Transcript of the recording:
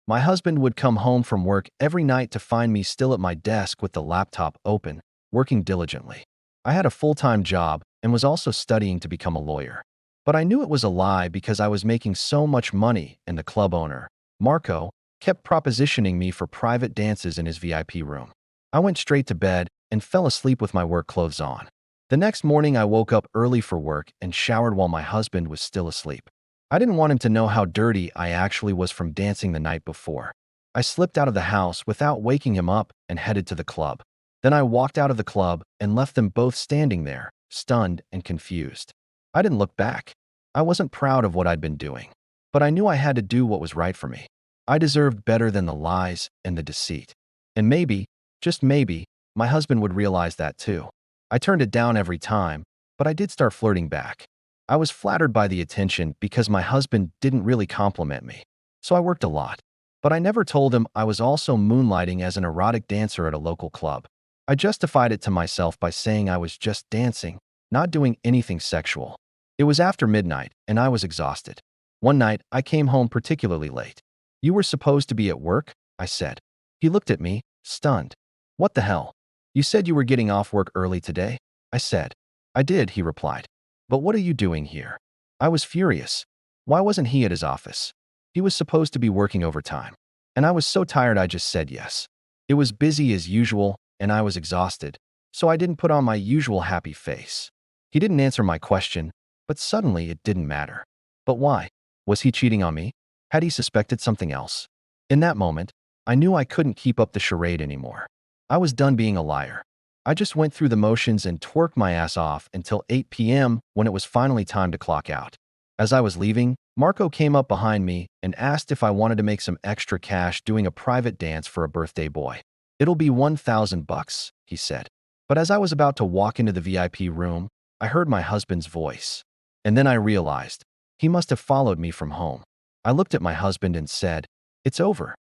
My husband would come home from work every night to find me still at my desk with the laptop open, working diligently. I had a full-time job and was also studying to become a lawyer. But I knew it was a lie because I was making so much money, and the club owner, Marco, kept propositioning me for private dances in his VIP room. I went straight to bed and fell asleep with my work clothes on. The next morning, I woke up early for work and showered while my husband was still asleep. I didn't want him to know how dirty I actually was from dancing the night before. I slipped out of the house without waking him up and headed to the club. Then I walked out of the club and left them both standing there, stunned and confused. I didn't look back. I wasn't proud of what I'd been doing, but I knew I had to do what was right for me. I deserved better than the lies and the deceit. And maybe, just maybe, my husband would realize that too. I turned it down every time, but I did start flirting back. I was flattered by the attention because my husband didn't really compliment me, so I worked a lot. But I never told him I was also moonlighting as an erotic dancer at a local club. I justified it to myself by saying I was just dancing, not doing anything sexual. It was after midnight, and I was exhausted. One night, I came home particularly late. "You were supposed to be at work?" I said. He looked at me, stunned. "What the hell? You said you were getting off work early today?" I said. "I did," he replied. "But what are you doing here?" I was furious. Why wasn't he at his office? He was supposed to be working overtime. And I was so tired I just said yes. It was busy as usual, and I was exhausted, so I didn't put on my usual happy face. He didn't answer my question, but suddenly it didn't matter. But why? Was he cheating on me? Had he suspected something else? In that moment, I knew I couldn't keep up the charade anymore. I was done being a liar. I just went through the motions and twerked my ass off until 8 p.m. when it was finally time to clock out. As I was leaving, Marco came up behind me and asked if I wanted to make some extra cash doing a private dance for a birthday boy. "It'll be $1,000, he said. But as I was about to walk into the VIP room, I heard my husband's voice. And then I realized he must have followed me from home. I looked at my husband and said, "It's over."